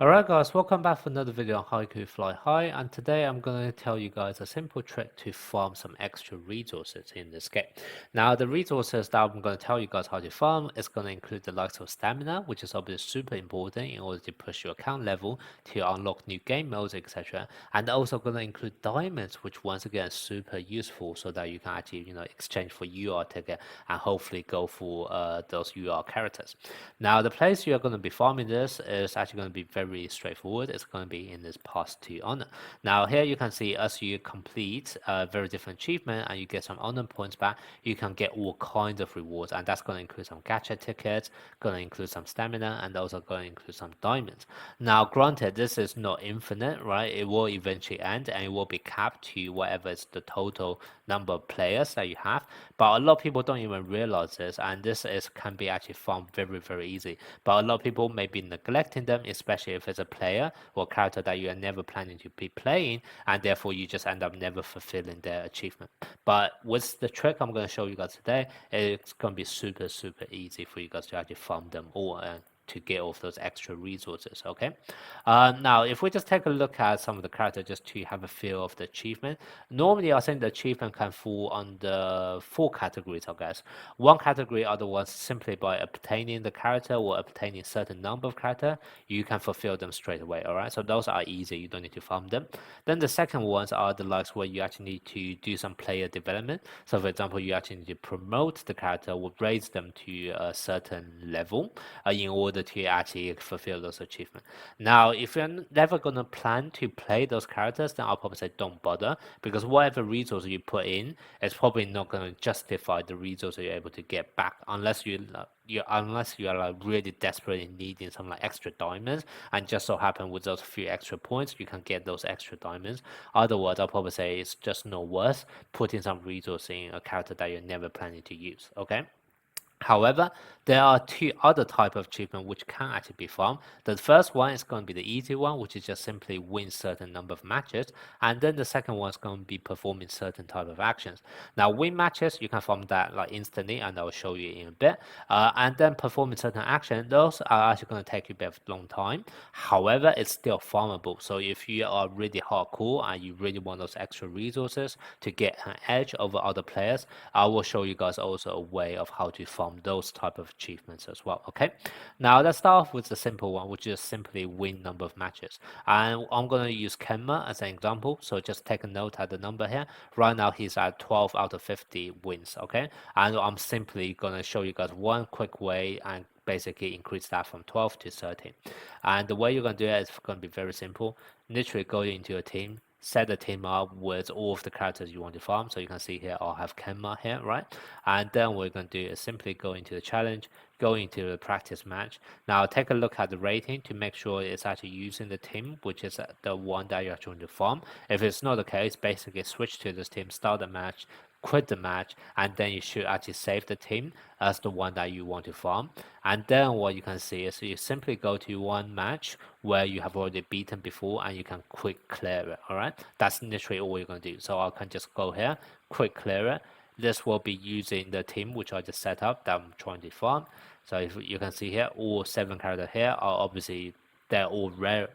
Alright guys, welcome back for another video on HAIKYU Fly High, and today I'm going to tell you guys a simple trick to farm some extra resources in this game. Now the resources that I'm going to tell you guys how to farm is going to include the likes of stamina, which is obviously super important in order to push your account level to unlock new game modes, etc. And also going to include diamonds, which once again is super useful so that you can actually exchange for UR ticket and hopefully go for those UR characters. Now the place you're going to be farming this is actually going to be very straightforward. It's going to be in this pass to honor. Now here you can see as you complete a very different achievement and you get some honor points back, you can get all kinds of rewards, and that's going to include some gacha tickets, going to include some stamina, and also going to include some diamonds. Now granted, this is not infinite, right? It will eventually end and it will be capped to whatever is the total number of players that you have, but a lot of people don't even realize this, and this is can be actually found very easy, but a lot of people may be neglecting them, especially if it's a player or character that you are never planning to be playing, and therefore you just end up never fulfilling their achievement. But with the trick I'm going to show you guys today, it's going to be super easy for you guys to actually farm them all and to get all of those extra resources. Okay, now if we just take a look at some of the characters just to have a feel of the achievement, normally I think the achievement can fall under four categories, I guess. One category are the ones simply by obtaining the character or obtaining certain number of character, you can fulfill them straight away. All right, so those are easy, you don't need to farm them. Then the second ones are the likes where you actually need to do some player development. So for example, you actually need to promote the character or raise them to a certain level in order to actually fulfill those achievements. Now, if you're never gonna plan to play those characters, then I'll probably say don't bother, because whatever resources you put in, it's probably not gonna justify the resources you're able to get back unless unless you are like really desperately needing some like extra diamonds, and just so happen with those few extra points you can get those extra diamonds. Otherwise, I'll probably say it's just not worth putting some resources in a character that you're never planning to use. Okay. However, there are two other type of achievement which can actually be farmed. The first one is going to be the easy one, which is just simply win certain number of matches, and then the second one is going to be performing certain type of actions. Now, win matches you can farm that like instantly, and I will show you in a bit. And then performing certain action, those are actually going to take you a bit of long time. However, it's still farmable. So if you are really hardcore and you really want those extra resources to get an edge over other players, I will show you guys also a way of how to farm those type of achievements as well. Okay, now let's start off with the simple one, which is simply win number of matches, and I'm going to use Kenma as an example. So just take a note at the number here. Right now he's at 12 out of 50 wins. Okay, and I'm simply going to show you guys one quick way and basically increase that from 12 to 13. And the way you're going to do it is going to be very simple. Literally go into your team, set the team up with all of the characters you want to farm. So you can see here I'll have Kenma here, right? And then what we're going to do is simply go into the challenge, go into the practice match. Now take a look at the rating to make sure it's actually using the team, which is the one that you're trying to farm. If it's not the case, basically switch to this team, start the match, quit the match, and then you should actually save the team as the one that you want to farm. And then what you can see is you simply go to one match where you have already beaten before and you can quick clear it. All right, that's literally all you're going to do. So I can just go here, quick clear it. This will be using the team which I just set up that I'm trying to farm. So if you can see here, all 7 characters here are obviously they're all rare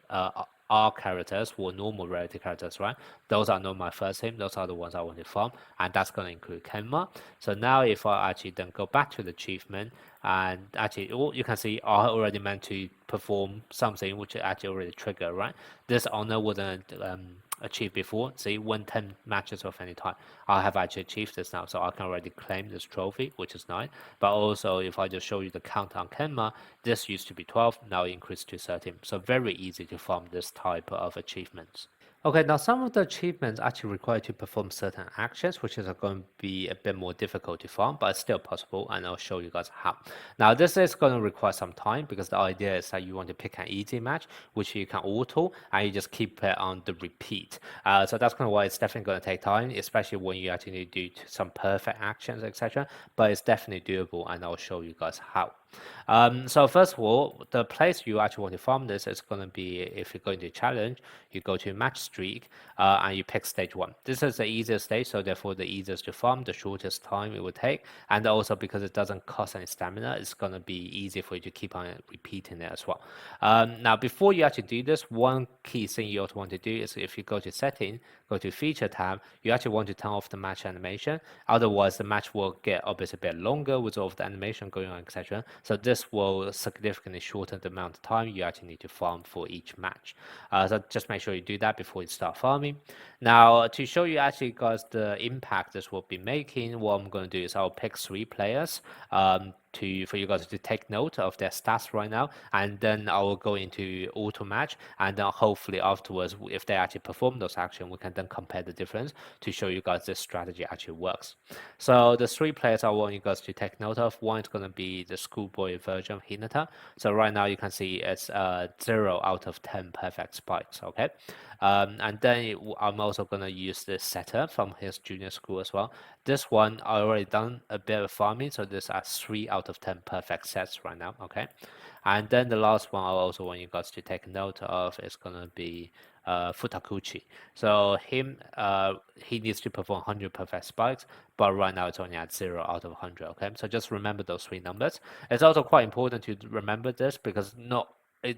R characters or normal rarity characters, right? Those are not my first team, those are the ones I want to farm, and that's going to include Kenma. So now if I actually then go back to the achievement, and actually you can see I already meant to perform something which actually already triggered, right? This honor wasn't achieved before. See, win 10 matches of any type. I have actually achieved this now, so I can already claim this trophy, which is nice. But also, if I just show you the count on Kenma, this used to be 12, now increased to 13. So very easy to farm this type of achievements. Okay, now some of the achievements actually require to perform certain actions, which is going to be a bit more difficult to farm, but it's still possible, and I'll show you guys how. Now, this is going to require some time because the idea is that you want to pick an easy match, which you can auto, and you just keep it on the repeat. So that's kind of why it's definitely going to take time, especially when you actually need to do some perfect actions, etc. But it's definitely doable, and I'll show you guys how. So first of all, the place you actually want to farm this is going to be, if you're going to challenge, you go to match streak, and you pick stage 1. This is the easiest stage, so therefore the easiest to farm, the shortest time it would take, and also because it doesn't cost any stamina, it's going to be easy for you to keep on repeating it as well. Now, before you actually do this, one key thing you also want to do is if you go to setting, go to feature tab, you actually want to turn off the match animation. Otherwise, the match will get obviously a bit longer with all of the animation going on, etc. So this will significantly shorten the amount of time you actually need to farm for each match. So just make sure you do that before you start farming. Now, to show you actually guys the impact this will be making, what I'm going to do is I'll pick 3 players for you guys to take note of their stats right now, and then I will go into auto match, and then hopefully afterwards, if they actually perform those actions, we can then compare the difference to show you guys this strategy actually works. So the 3 players I want you guys to take note of. One is going to be the schoolboy version of Hinata. So right now you can see it's 0 out of 10 perfect spikes. Okay, and then I'm also going to use this setter from his junior school as well. This one I already done a bit of farming, so this are 3 out of 10 perfect sets right now. Okay, and then the last one I also want you guys to take note of is going to be Futakuchi. So he needs to perform 100 perfect spikes, but right now it's only at 0 out of 100. Okay, so just remember those 3 numbers. It's also quite important to remember this because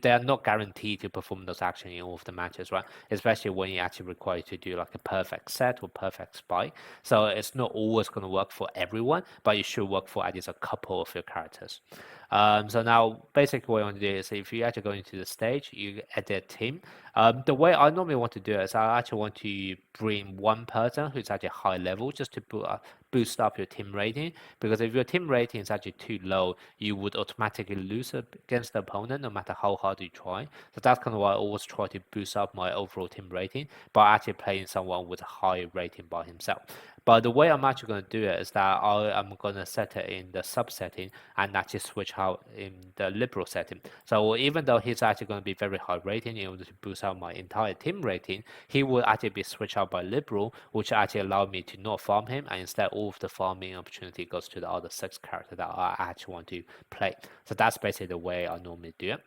they are not guaranteed to perform those actions in all of the matches, right? Especially when you actually require to do like a perfect set or perfect spike. So it's not always going to work for everyone, but it should work for at least a couple of your characters. So now basically what you want to do is if you actually go into the stage, you edit team. The way I normally want to do it is I actually want to bring one person who's actually high level just to boost up your team rating, because if your team rating is actually too low, you would automatically lose against the opponent no matter how hard you try. So that's kind of why I always try to boost up my overall team rating by actually playing someone with a high rating by himself. But the way I'm actually going to do it is that I am going to set it in the sub setting and actually switch out in the liberal setting. So even though he's actually going to be very high rating in order to boost out my entire team rating, he will actually be switched out by liberal, which actually allow me to not farm him, and instead all of the farming opportunity goes to the other 6 characters that I actually want to play. So that's basically the way I normally do it.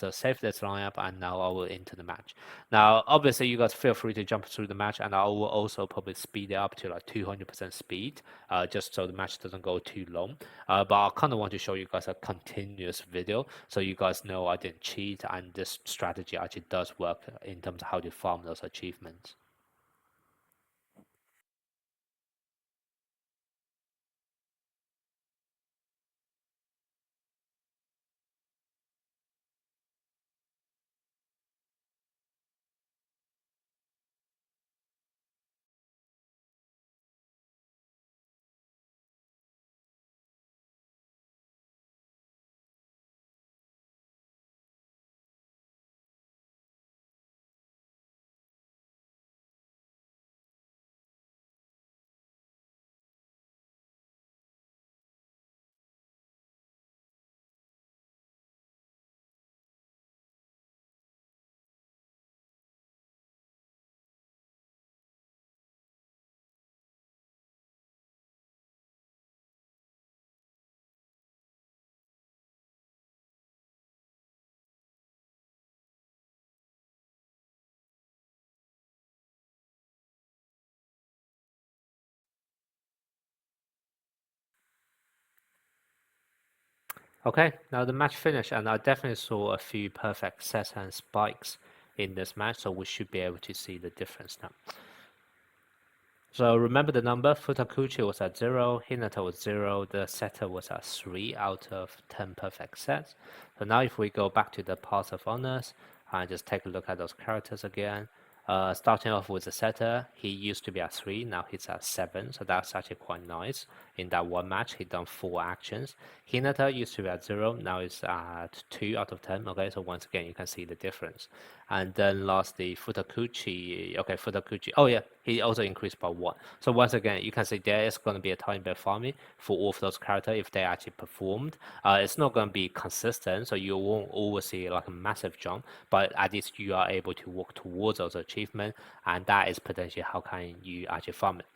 So save this lineup, and now I will enter the match. Now, obviously, you guys feel free to jump through the match, and I will also probably speed it up to like 200% speed, just so the match doesn't go too long. But I kind of want to show you guys a continuous video, so you guys know I didn't cheat, and this strategy actually does work in terms of how to farm those achievements. Okay, now the match finished, and I definitely saw a few perfect sets and spikes in this match, so we should be able to see the difference now. So remember the number, Futakuchi was at 0, Hinata was 0, the setter was at 3 out of 10 perfect sets. So now if we go back to the Path of Honors and just take a look at those characters again, starting off with the setter, he used to be at 3, now he's at 7, so that's actually quite nice. In that one match, he done 4 actions. Hinata used to be at 0, now it's at 2 out of 10, okay, so once again, you can see the difference. And then lastly, Futakuchi, okay, Futakuchi, oh yeah, he also increased by 1. So once again, you can see there is going to be a tiny bit of farming for all of those characters if they actually performed. It's not going to be consistent, so you won't always see like a massive jump, but at least you are able to work towards those achievements, and that is potentially how can you actually farm it.